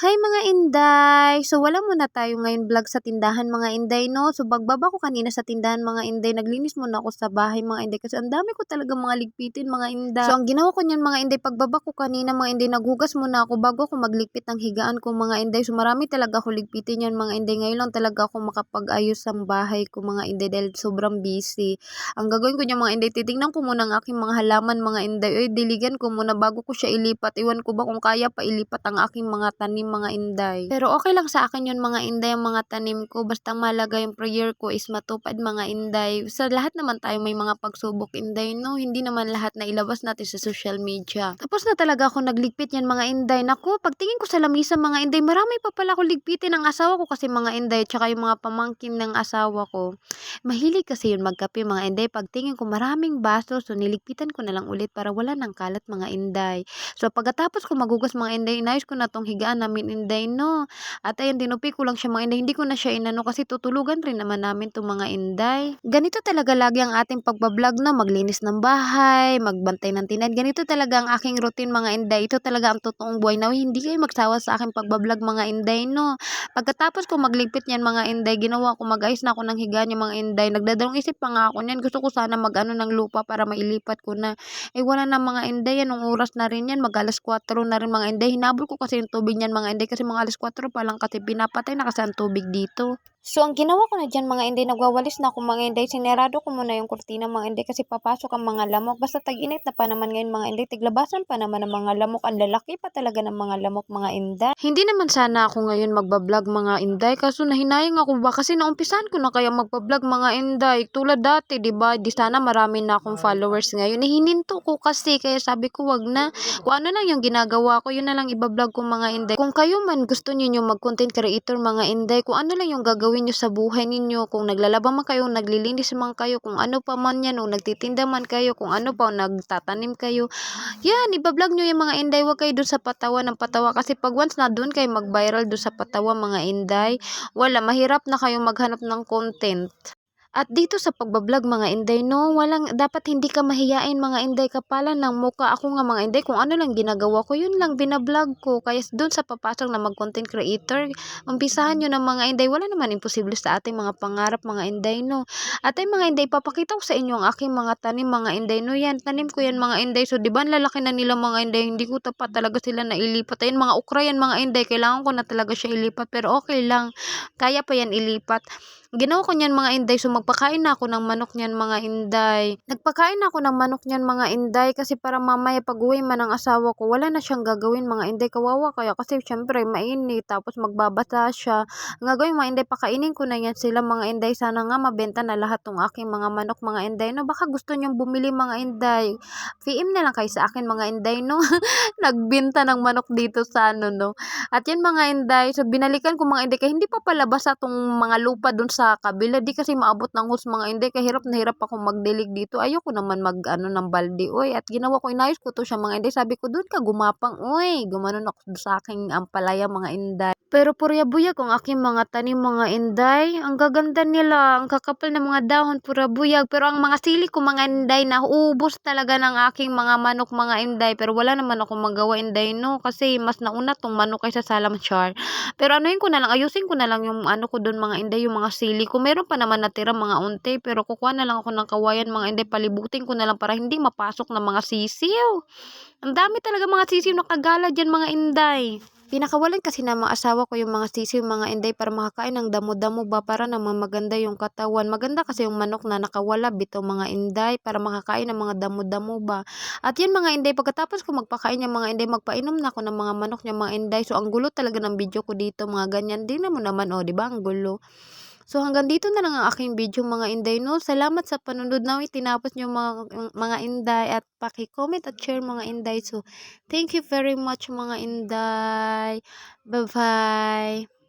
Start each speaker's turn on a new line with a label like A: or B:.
A: Hi mga inday! So wala muna tayo ngayon vlog sa tindahan mga inday no. So bagbaba ko kanina sa tindahan mga inday, naglinis muna ako sa bahay mga inday kasi ang dami ko talaga mga ligpitin mga inday. So ang ginawa ko niyan mga inday, pagbaba ko kanina mga inday, naghugas muna ako bago ako magligpit ng higaan ko mga inday. So marami talaga ako ligpitin yan mga inday. Ngayon lang talaga ako makapag-ayos sa bahay ko mga inday dahil sobrang busy. Ang gagawin ko niyan mga inday, titingnan ko muna ang aking mga halaman mga inday. Oy, diligan ko muna bago ko siya ilipat. Iwan ko ba kung kaya pa ilipat ang aking mga tanim mga inday. Pero okay lang sa akin yun mga inday, ang mga tanim ko. Basta malaga yung prayer ko is matupad mga inday. Sa lahat naman tayo may mga pagsubok inday no. Hindi naman lahat na ilabas natin sa social media. Tapos na talaga ako nagligpit yan mga inday. Naku, pagtingin ko sa lamisa mga inday, marami pa pala ako ligpitin ng asawa ko kasi mga inday. Tsaka yung mga pamangkin ng asawa ko. Mahilig kasi yun magkape mga inday. Pagtingin ko maraming baso, so niligpitan ko na lang ulit para wala ng kalat mga inday. So pagkatapos ko magugas mga inday, inayos ko na tong higaan namin inday no. At ayun, dinupi ko lang siya mga inday. Hindi ko na siya inano kasi tutulugan rin naman namin tong mga inday. Ganito talaga lagi ang ating pagbablog na maglinis ng bahay, magbantay ng tinad. Ganito talaga ang aking routine mga inday. Ito talaga ang totoong buhay na hindi kayo magsawa sa aking pagbablog mga inday no. Pagkatapos ko magligpit niyan mga inday, ginawa ko mag-ayos na ako ng higaan yung mga inday. Nagdadalawang isip pa nga ako niyan. Gusto ko sana mag-ano ng lupa para mailipat ko na. Eh wala na mga inday, anong oras na rin yan? Mag alas 4 na rin mga inday. Hinabol ko kasi yung tubig niyan mga inday kasi mga alas 4 pa lang kasi pinapatay na kasi ang tubig dito. So ang ginawa ko na dyan mga inday, nagwawalis na ako mga inday. Sinerado ko muna yung kurtina mga inday kasi papasok ang mga lamok. Basta tag-init na pa naman ngayon mga inday. Tiglabasan pa naman ang mga lamok. Ang lalaki pa talaga ng mga lamok mga inday. Hindi naman sana ako ngayon magbablog mga inday. Kaso nahinayang ako ba kasi naumpisan ko na kaya magbablog mga inday. Tulad dati, 'di ba? Di sana marami na akong followers ngayon. Hininto ko kasi kaya sabi ko wag na. Kung ano lang yung ginagawa ko, yun na lang ibablog ko mga inday. Kung kayo man gusto niyo mag content creator mga inday, kung ano lang yung gagawin niyo sa buhay ninyo, kung naglalaba man kayo, naglilinis man kayo, kung ano pa man yan, o nagtitinda man kayo, kung ano pa, o nagtatanim kayo, yan, ibablog nyo yung mga inday. Huwag kayo dun sa patawa ng patawa kasi pag once na dun kayo mag-viral dun sa patawa mga inday, wala, mahirap na kayo maghanap ng content. At dito sa pagbablog mga inday no, dapat hindi ka mahiyain mga inday, kapalan ng muka. Ako nga mga inday, kung ano lang ginagawa ko, yun lang binablog ko. Kaya doon sa papasok na mag content creator, umpisahan nyo ng mga inday, wala naman imposible sa ating mga pangarap mga inday no. At ay mga inday, papakita ko sa inyo ang aking mga tanim mga inday no. Yan, tanim ko yan mga inday. So di ba ang lalaki na nila mga inday, hindi ko tapat talaga sila na ilipat. Ayun mga ukra yan mga inday, kailangan ko na talaga siya ilipat, pero okay lang, kaya pa yan ilipat. Ginawa ko niyan mga inday, so magpakain na ako ng manok niyan mga inday. Nagpakain na ako ng manok niyan mga inday kasi para mamaya pag-uwi man ng asawa ko, wala na siyang gagawin mga inday. Kawawa kaya kasi syempre mainit tapos magbabasa siya. Ang gagawin mga inday, pakainin ko na yan sila mga inday. Sana nga mabenta na lahat ng aking mga manok mga inday. No, baka gusto niyong bumili mga inday. PM na lang kayo sa akin mga inday no. Nagbenta ng manok dito sa ano no. At yan mga inday, so binalikan ko mga inday kaya hindi pa pala basa tong mga lupa dun sa kabila. Di kasi maabot ng hose mga inday, kaya hirap na hirap ako magdilig dito. Ayoko naman mag ano ng balde oy. At ginawa ko, inayos ko to siya mga inday. Sabi ko doon ka gumapang oy. Gumanon ako sa aking ampalaya mga inday. Pero purya-buya kung aking mga tanim mga inday, ang gaganda nila, ang kakapal ng mga dahon, purya-buyag. Pero ang mga sili ko mga inday, naubos talaga ng aking mga manok mga inday. Pero wala naman ako magawa inday no, kasi mas nauna tong manok kaysa salamchar. Pero anuhin ko na lang, ayusin ko na lang yung ano ko doon mga inday, yung mga sili ko. Meron pa naman natira mga unti, pero kukuha na lang ako ng kawayan mga inday, palibutin ko na lang para hindi mapasok ng mga sisiw. Ang dami talaga mga sisiw na kagala dyan mga inday. Pinakawalan kasi ng mga asawa ko yung mga sisiw mga inday para makakain ng damo-damo ba, para naman maganda yung katawan. Maganda kasi yung manok na nakawala bito mga inday para makakain ng mga damo-damo ba. At yan mga inday, pagkatapos ko magpakain yung mga inday, magpainom na ako ng mga manok niya mga inday. So ang gulo talaga ng video ko dito mga ganyan. Di na mo naman oh, di ba ang gulo. So hanggang dito na lang ang aking video mga inday no. Salamat sa panunod na tinapos nyo mga inday, at paki-comment at share mga inday. So thank you very much mga inday. Bye bye.